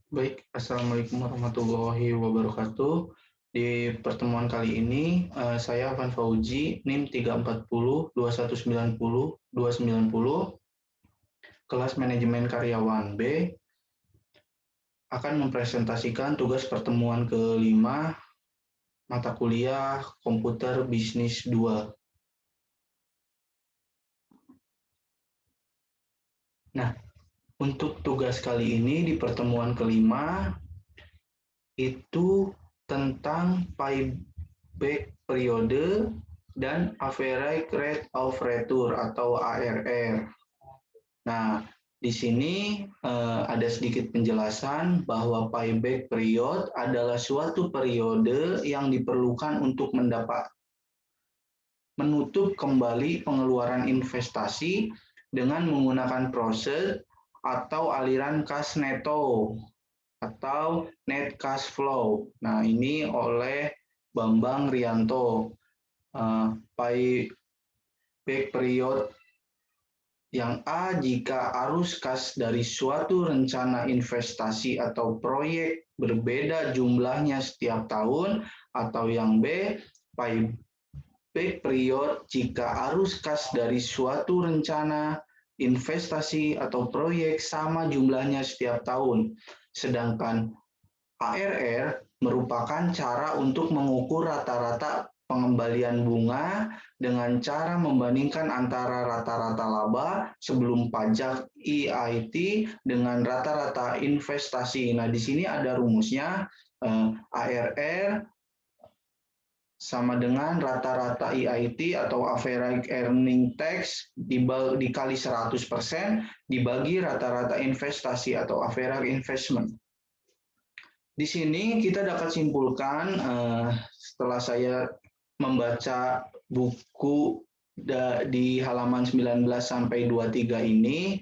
Baik, Assalamualaikum warahmatullahi wabarakatuh. Di pertemuan kali ini, saya Van Fauzi, NIM 340 kelas manajemen karyawan B, akan mempresentasikan tugas pertemuan kelima mata kuliah Komputer Bisnis 2. Nah, untuk tugas kali ini di pertemuan kelima, itu tentang payback periode dan average rate of return atau ARR. Nah, di sini ada sedikit penjelasan bahwa payback period adalah suatu periode yang diperlukan untuk menutup kembali pengeluaran investasi dengan menggunakan proses atau aliran kas neto atau net cash flow. Nah, ini oleh Bambang Rianto. Payback period yang A, jika arus kas dari suatu rencana investasi atau proyek berbeda jumlahnya setiap tahun, atau yang B, payback period jika arus kas dari suatu rencana investasi atau proyek sama jumlahnya setiap tahun. Sedangkan ARR merupakan cara untuk mengukur rata-rata pengembalian bunga dengan cara membandingkan antara rata-rata laba sebelum pajak EIT dengan rata-rata investasi. Nah, di sini ada rumusnya, ARR sama dengan rata-rata EIT atau average earning tax dikali 100% dibagi rata-rata investasi atau average investment. Di sini kita dapat simpulkan setelah saya membaca buku di halaman 19 sampai 23 ini,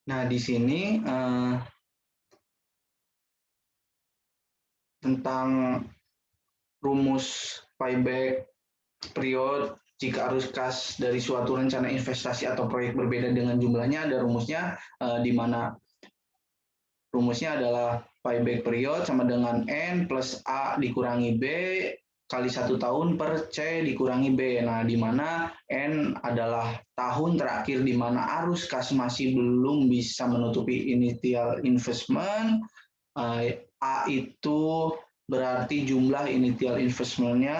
nah di sini tentang rumus payback period jika arus kas dari suatu rencana investasi atau proyek berbeda dengan jumlahnya, ada rumusnya, di mana rumusnya adalah payback period sama dengan N plus A dikurangi B kali 1 tahun per C dikurangi B. Nah, di mana N adalah tahun terakhir di mana arus kas masih belum bisa menutupi initial investment. A itu berarti jumlah initial investment-nya,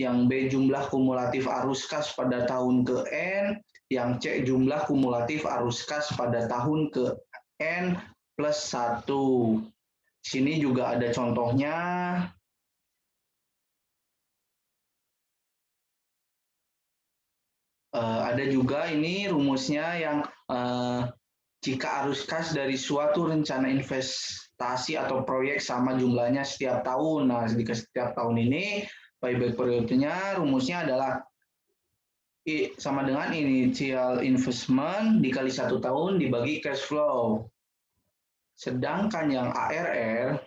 yang B jumlah kumulatif arus kas pada tahun ke N, yang C jumlah kumulatif arus kas pada tahun ke N plus 1. Sini juga ada contohnya. Ada juga ini rumusnya yang jika arus kas dari suatu rencana investasi atau proyek sama jumlahnya setiap tahun. Nah, jika setiap tahun ini payback periodenya rumusnya adalah sama dengan initial investment dikali 1 tahun dibagi cash flow. Sedangkan yang ARR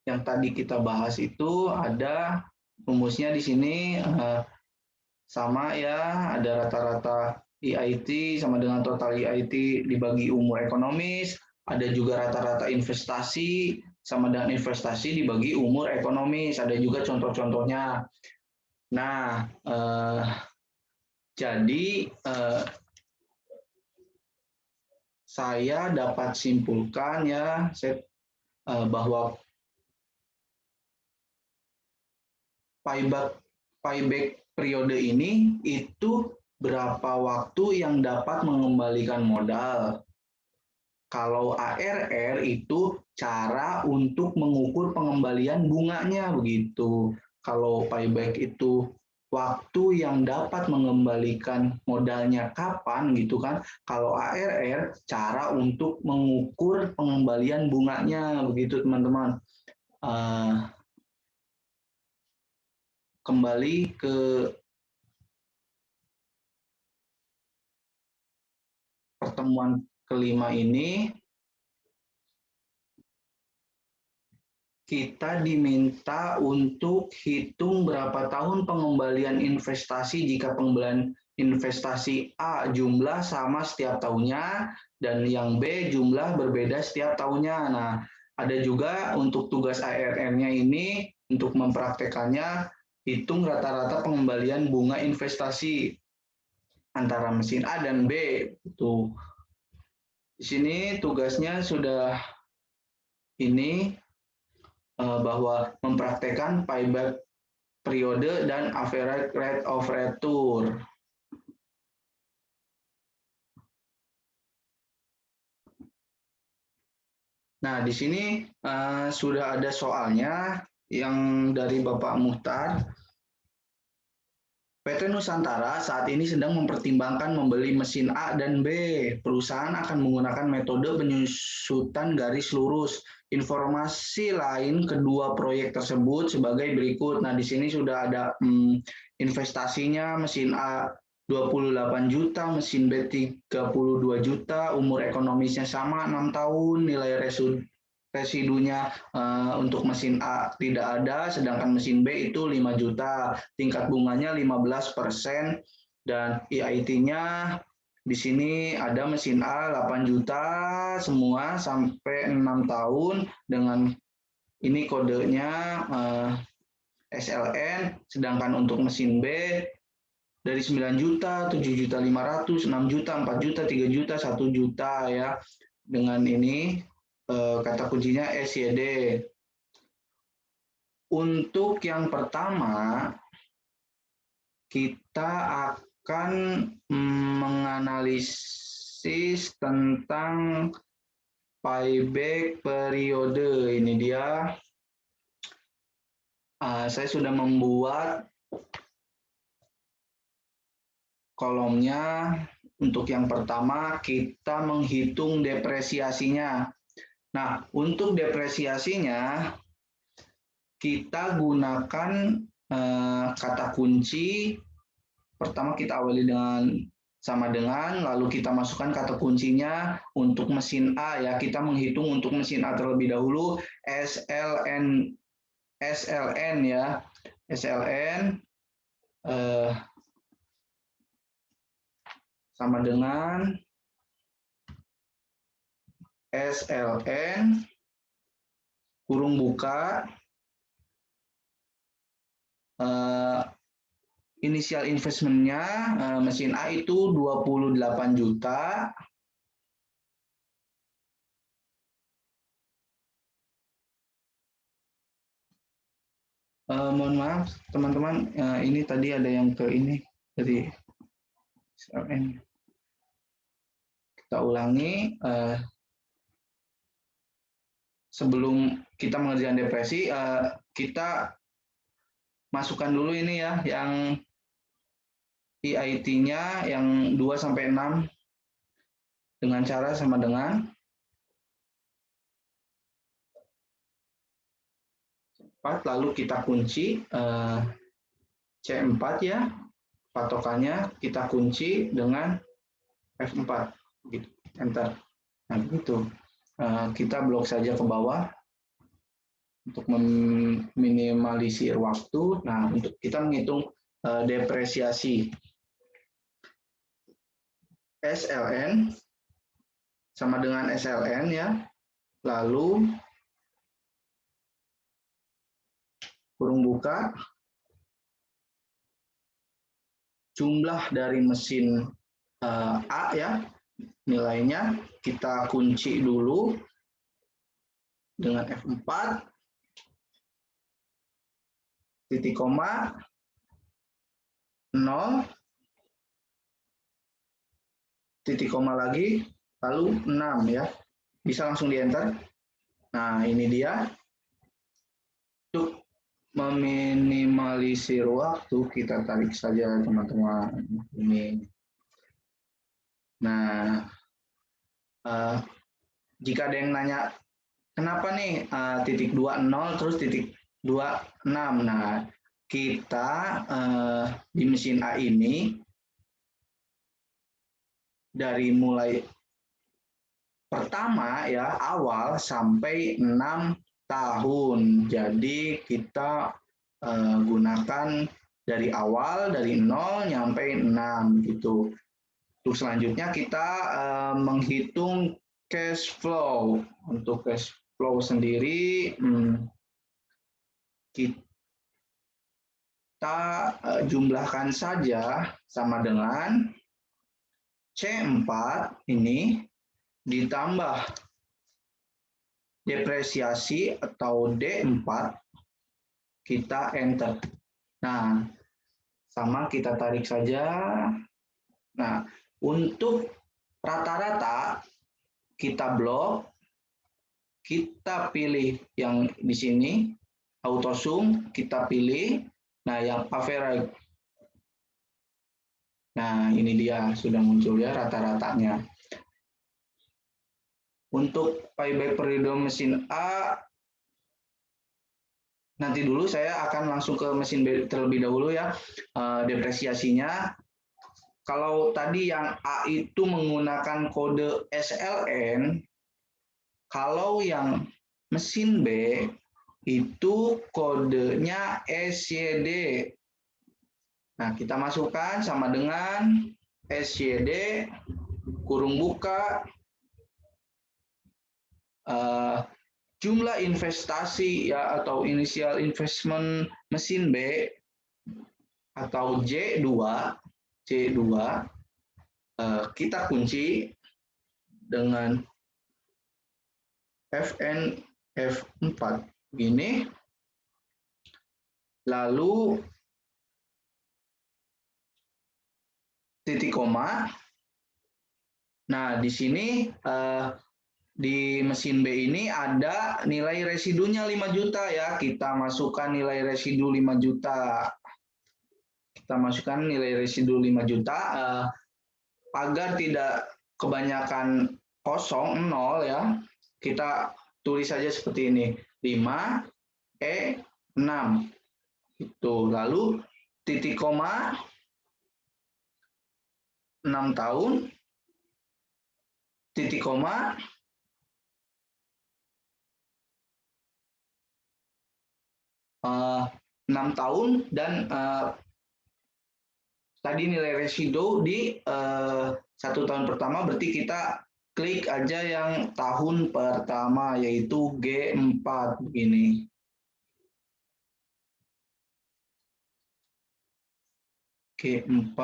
yang tadi kita bahas itu ada rumusnya di sini sama ya, ada rata-rata EIT sama dengan total EIT dibagi umur ekonomis, ada juga rata-rata investasi sama dengan investasi dibagi umur ekonomis, ada juga contoh-contohnya. Nah, jadi saya dapat simpulkan ya bahwa payback periode ini itu berapa waktu yang dapat mengembalikan modal. Kalau ARR itu cara untuk mengukur pengembalian bunganya begitu. Kalau payback itu waktu yang dapat mengembalikan modalnya kapan gitu kan. Kalau ARR cara untuk mengukur pengembalian bunganya begitu teman-teman. Kembali ke pertemuan kelima ini, kita diminta untuk hitung berapa tahun pengembalian investasi jika pengembalian investasi A jumlah sama setiap tahunnya dan yang B jumlah berbeda setiap tahunnya. Nah, ada juga untuk tugas ARN-nya ini untuk mempraktekannya hitung rata-rata pengembalian bunga investasi antara mesin A dan B. Itu di sini tugasnya sudah ini bahwa mempraktekkan payback periode dan average rate of return. Nah, di sini sudah ada soalnya yang dari Bapak Muhtar. PT Nusantara saat ini sedang mempertimbangkan membeli mesin A dan B. Perusahaan akan menggunakan metode penyusutan garis lurus. Informasi lain kedua proyek tersebut sebagai berikut. Nah, di sini sudah ada investasinya, mesin A 28 juta, mesin B 32 juta, umur ekonomisnya sama 6 tahun, nilai residunya untuk mesin A tidak ada, sedangkan mesin B itu 5 juta, tingkat bunganya 15%, dan EIT-nya di sini ada mesin A 8 juta semua sampai 6 tahun dengan ini kodenya SLN, sedangkan untuk mesin B dari 9 juta, 7 juta 500, 6 juta, 4 juta, 3 juta, 1 juta ya. Dengan ini kata kuncinya SYD. Untuk yang pertama, kita akan menganalisis tentang payback periode. Ini dia. Saya sudah membuat kolomnya. Untuk yang pertama, kita menghitung depresiasinya. Nah, untuk depresiasinya, kita gunakan kata kunci. Pertama kita awali dengan sama dengan, lalu kita masukkan kata kuncinya untuk mesin A ya. Kita menghitung untuk mesin A terlebih dahulu SLN ya. SLN sama dengan SLN kurung buka inisial investmentnya mesin A itu 28 juta. Mohon maaf teman-teman, ini tadi ada yang ke ini dari SLN. Kita ulangi. Sebelum kita mengerjakan depresi, kita masukkan dulu ini ya, yang EIT-nya yang 2 sampai 6 dengan cara sama dengan lalu kita kunci C4 ya, patokannya kita kunci dengan F4 gitu, enter. Nah begitu, kita blok saja ke bawah untuk meminimalisir waktu. Nah, untuk kita menghitung depresiasi SLN sama dengan SLN ya, lalu kurung buka jumlah dari mesin A ya, nilainya kita kunci dulu dengan F4, titik koma, 0, titik koma lagi, lalu 6 ya. Bisa langsung di enter. Nah, ini dia. Untuk meminimalisir waktu, kita tarik saja teman-teman ini. Nah, jika ada yang nanya, kenapa nih titik 20 terus titik 26? Nah, kita di mesin A ini dari mulai pertama ya awal sampai 6 tahun. Jadi kita gunakan dari awal, dari 0 nyampe 6 gitu. Terus selanjutnya kita menghitung cash flow. Untuk cash flow sendiri kita jumlahkan saja sama dengan C4 ini ditambah depresiasi atau D4, kita enter. Nah, sama kita tarik saja. Nah, untuk rata-rata kita blok, kita pilih yang di sini, auto sum, kita pilih. Nah, yang average. Nah, ini dia sudah muncul ya rata-ratanya. Untuk payback periode mesin A, nanti dulu saya akan langsung ke mesin B terlebih dahulu ya, depresiasinya. Kalau tadi yang A itu menggunakan kode SLN, kalau yang mesin B itu kodenya SYD. Nah, kita masukkan sama dengan SYD, kurung buka, jumlah investasi ya atau initial investment mesin B atau J2 kita kunci dengan FN F4 begini, lalu titik koma. Nah, di sini di mesin B ini ada nilai residunya 5 juta ya. Kita masukkan nilai residu 5 juta. Kita masukkan nilai residu 5 juta agar tidak kebanyakan kosong 0 ya. Kita tulis saja seperti ini. 5 6. Itu. Lalu titik koma 6 tahun titik koma 6 tahun dan tadi nilai residu di 1 tahun pertama, berarti kita klik aja yang tahun pertama yaitu G4 begini. G4.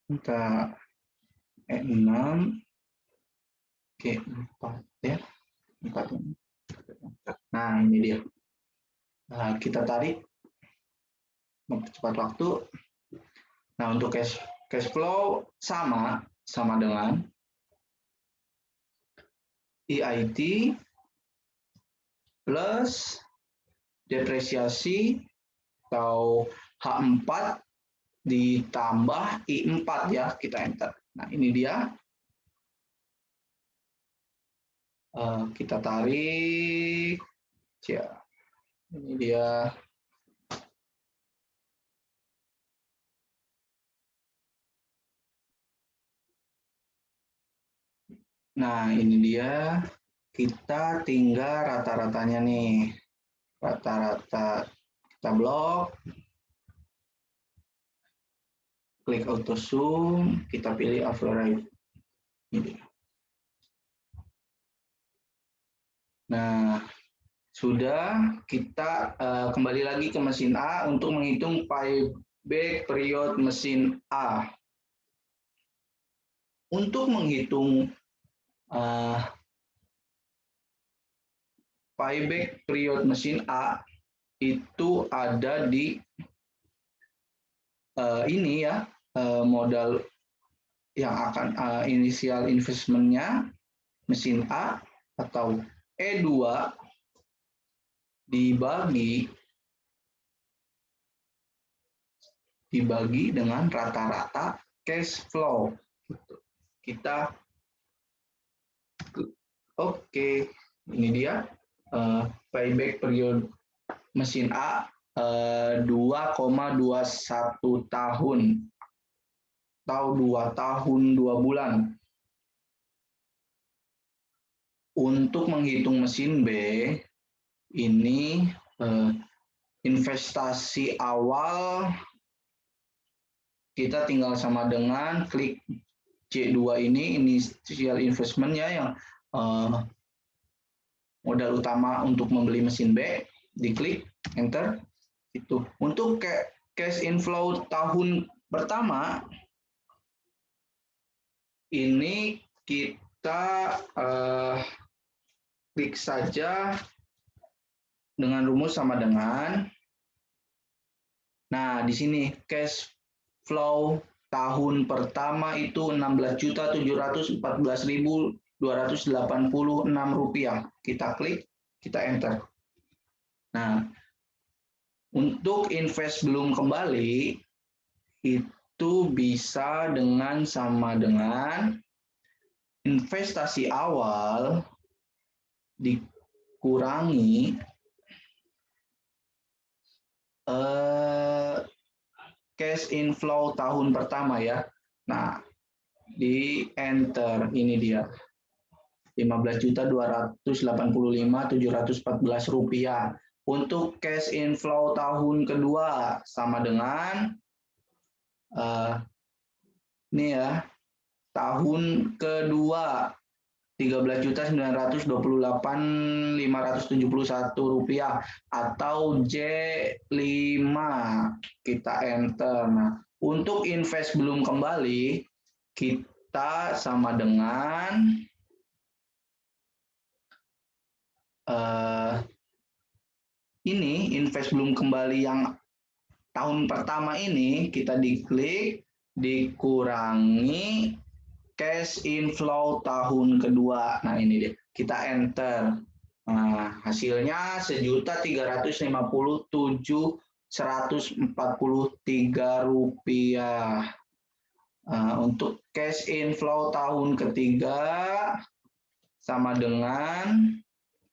Kita E6 G4 ya. 4. Nah, ini dia. Nah, kita tarik mempercepat waktu. Nah, untuk cash flow sama dengan EIT plus depresiasi atau H4 ditambah I4 ya, kita enter. Nah, ini dia. Kita tarik. Ya, ini dia. Nah, ini dia. Kita tinggal rata-ratanya nih. Rata-rata kita blok. Klik auto zoom, kita pilih average. Ini. Nah, sudah, kita kembali lagi ke mesin A untuk menghitung payback period mesin A. Untuk menghitung payback period mesin A itu ada di ini ya, modal yang akan initial investment-nya mesin A atau E2 dibagi dengan rata-rata cash flow. Kita oke, ini dia payback period mesin A 2,21 tahun. atau 2 tahun 2 bulan. Untuk menghitung mesin B, ini investasi awal kita tinggal sama dengan klik C2 ini, initial investment ya, yang modal utama untuk membeli mesin B, diklik enter. Itu untuk cash inflow tahun pertama ini kita klik saja dengan rumus sama dengan, nah di sini cash flow tahun pertama itu Rp6.714.286. Kita klik, kita enter. Nah, untuk invest belum kembali itu bisa dengan sama dengan investasi awal dikurangi cash inflow tahun pertama ya. Nah, di enter ini dia. Rp15.285.714. Untuk cash inflow tahun kedua sama dengan ini ya. Tahun kedua Rp13.928.571 atau J5, kita enter. Nah, untuk invest belum kembali kita sama dengan ini invest belum kembali yang tahun pertama ini kita diklik, dikurangi cash inflow tahun kedua. Nah ini dia, kita enter. Nah, hasilnya Rp1.357.143. Untuk cash inflow tahun ketiga sama dengan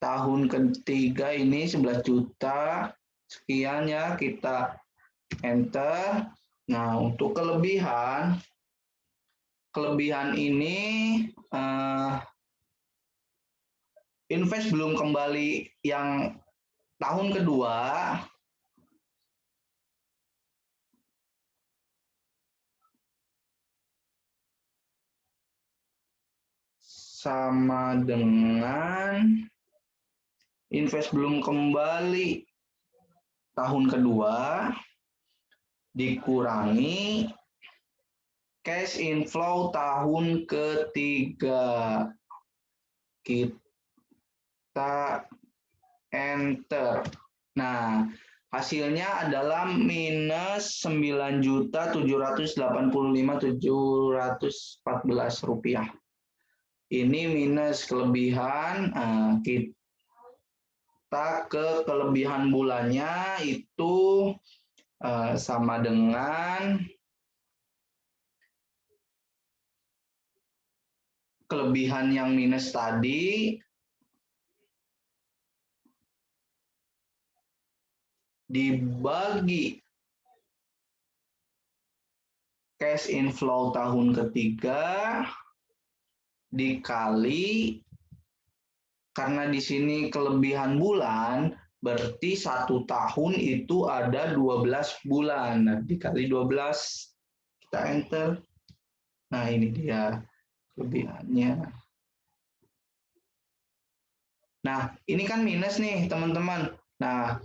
tahun ketiga ini 11 juta sekian ya, kita enter. Nah, untuk kelebihan ini invest belum kembali yang tahun kedua sama dengan invest belum kembali tahun kedua dikurangi cash inflow tahun ketiga. Kita enter. Nah, hasilnya adalah minus Rp9.785.714. Ini minus kelebihan. Kita ke kelebihan bulannya itu sama dengan kelebihan yang minus tadi dibagi cash inflow tahun ketiga dikali, karena di sini kelebihan bulan berarti 1 tahun itu ada 12 bulan. Nah, dikali 12, kita enter. Nah ini dia kelebihannya. Nah ini kan minus nih teman-teman. Nah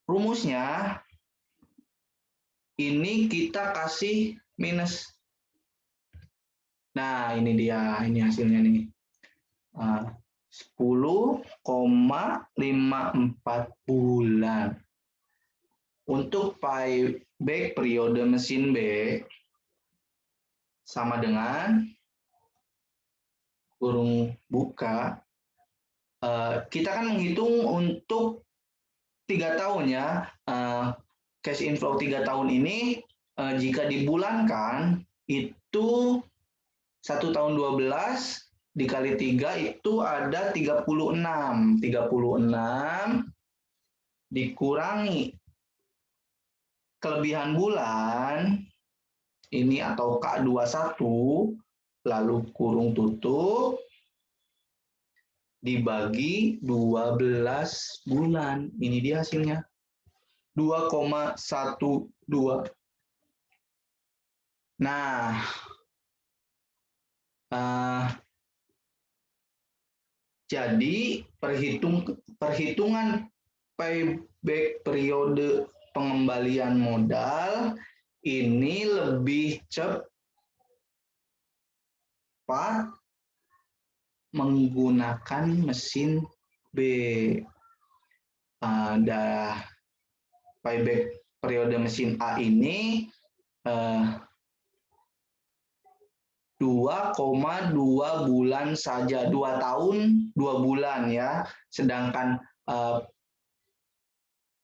rumusnya ini kita kasih minus. Nah ini dia, ini hasilnya nih. 10,54 bulan. Untuk payback periode mesin B sama dengan kurung buka. Kita kan menghitung untuk 3 tahun ya. Cash inflow 3 tahun ini jika dibulankan itu 1 tahun 12 dikali 3 itu ada 36. 36 dikurangi kelebihan bulan ini atau K21 lalu kurung tutup dibagi 12 bulan. Ini dia hasilnya. 2,12. Nah, jadi perhitungan payback periode pengembalian modal ini lebih cepat menggunakan mesin B. Payback periode mesin A ini 2,2 bulan saja, 2 tahun 2 bulan ya. Sedangkan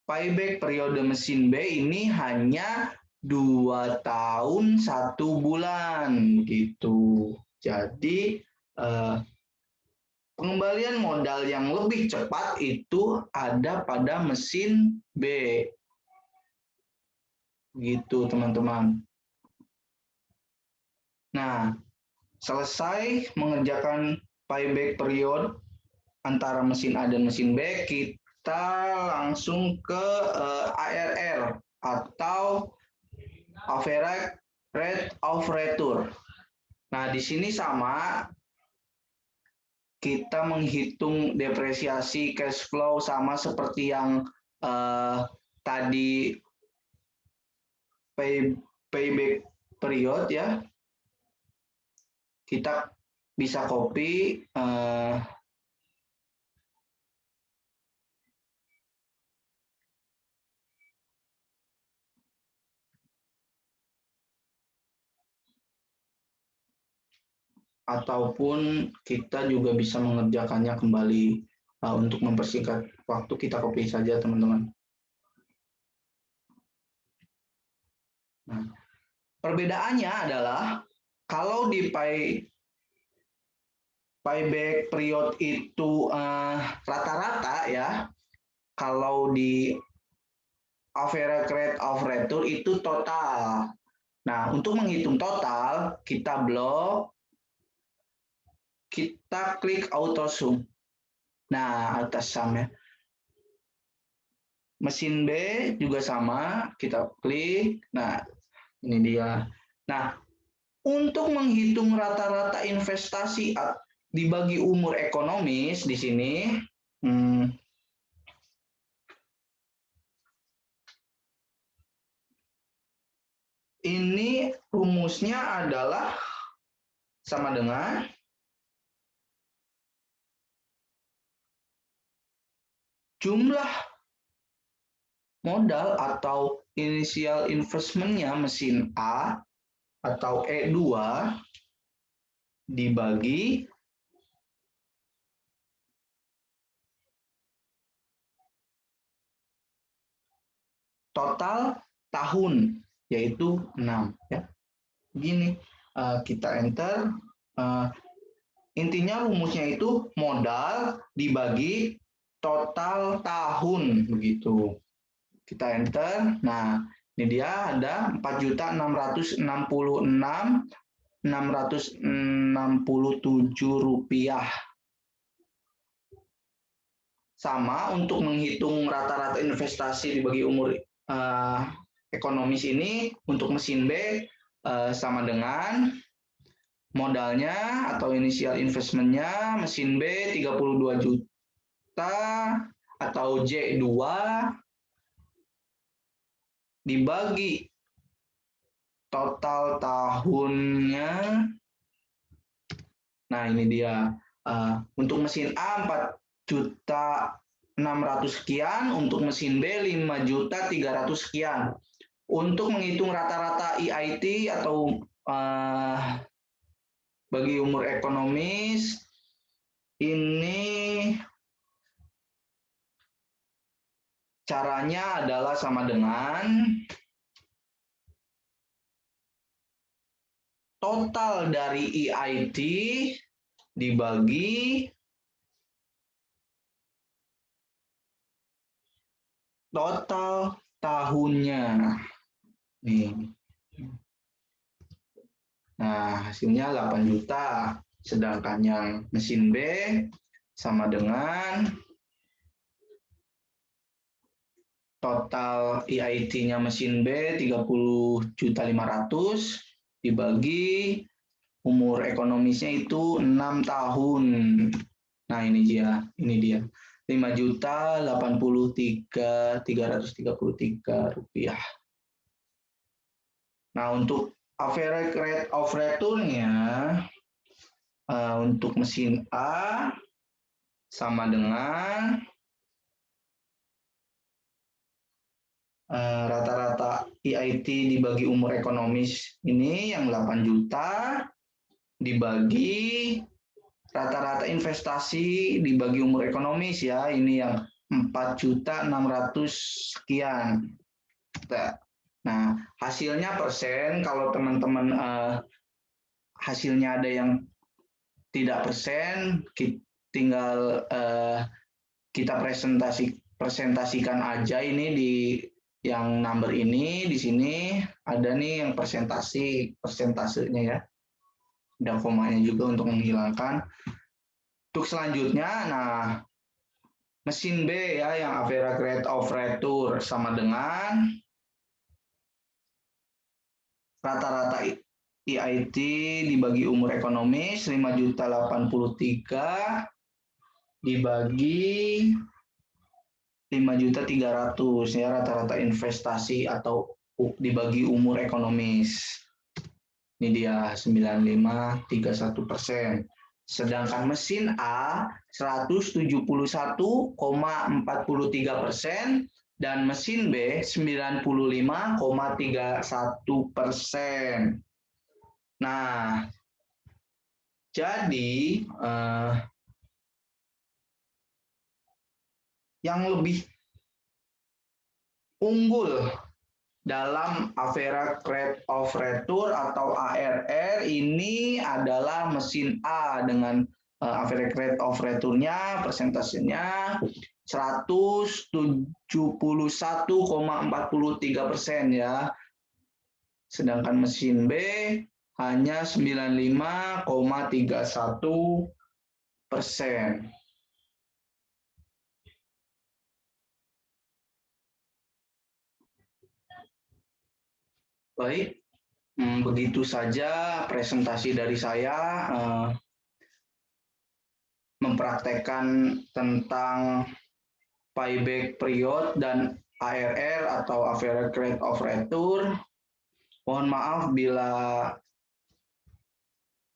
payback periode mesin B ini hanya 2 tahun 1 bulan gitu. Jadi pengembalian modal yang lebih cepat itu ada pada mesin B. Gitu teman-teman. Nah, selesai mengerjakan payback period antara mesin A dan mesin B, kita langsung ke ARR atau average rate of return. Nah, di sini sama, kita menghitung depresiasi cash flow sama seperti yang tadi payback period ya. Kita bisa copy ataupun kita juga bisa mengerjakannya kembali. Untuk mempersingkat waktu, kita copy saja teman-teman. Nah, perbedaannya adalah kalau di payback period itu rata-rata ya, kalau di average rate of return itu total. Nah, untuk menghitung total, kita blok, kita klik auto sum. Nah, atas sum ya. Mesin B juga sama, kita klik. Nah, ini dia. Nah, untuk menghitung rata-rata investasi dibagi umur ekonomis di sini, ini rumusnya adalah sama dengan jumlah modal atau initial investment-nya mesin A atau E2 dibagi total tahun, yaitu 6 ya. Begini, kita enter, intinya rumusnya itu modal dibagi total tahun begitu. Kita enter. Nah, ini dia ada 4.666.667 rupiah. Sama untuk menghitung rata-rata investasi dibagi umur ekonomis ini untuk mesin B sama dengan modalnya atau initial investment-nya mesin B 32 juta atau J2 dibagi total tahunnya. Nah, ini dia. Untuk mesin A 4.600.000 sekian, untuk mesin B 5.300.000 sekian. Untuk menghitung rata-rata EIT atau bagi umur ekonomis, ini caranya adalah sama dengan total dari EIT dibagi total tahunnya. Nih. Nah, hasilnya 8 juta. Sedangkan yang mesin B sama dengan total EIT-nya mesin B 30.500.000 dibagi umur ekonomisnya itu 6 tahun. Nah, ini dia. 5.083.333 rupiah. Nah, untuk average rate of return-nya untuk mesin A sama dengan rata-rata EIT dibagi umur ekonomis ini yang 8 juta dibagi rata-rata investasi dibagi umur ekonomis ya, ini yang 4.600.000 sekian. Nah, hasilnya persen, kalau teman-teman hasilnya ada yang tidak persen, tinggal kita presentasikan aja ini di yang number ini. Di sini ada nih yang persentasenya ya. Ada komanya juga untuk menghilangkan. Untuk selanjutnya, nah mesin B ya yang average rate of return sama dengan rata-rata EIT dibagi umur ekonomis 5.083.000 dibagi 5.300.000 ya rata-rata investasi atau dibagi umur ekonomis. Ini dia 95,31%. Sedangkan mesin A 171,43% dan mesin B 95,31%. Nah, jadi yang lebih unggul dalam average rate of return atau ARR ini adalah mesin A dengan average rate of return-nya persentasenya 171,43% ya. Sedangkan mesin B hanya 95,31%. Baik, begitu saja presentasi dari saya mempraktekkan tentang payback period dan ARR atau average rate of return. Mohon maaf bila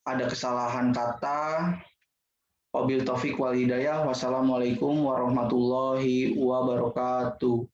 ada kesalahan kata. Wabil taufik wal hidayah. Wassalamualaikum warahmatullahi wabarakatuh.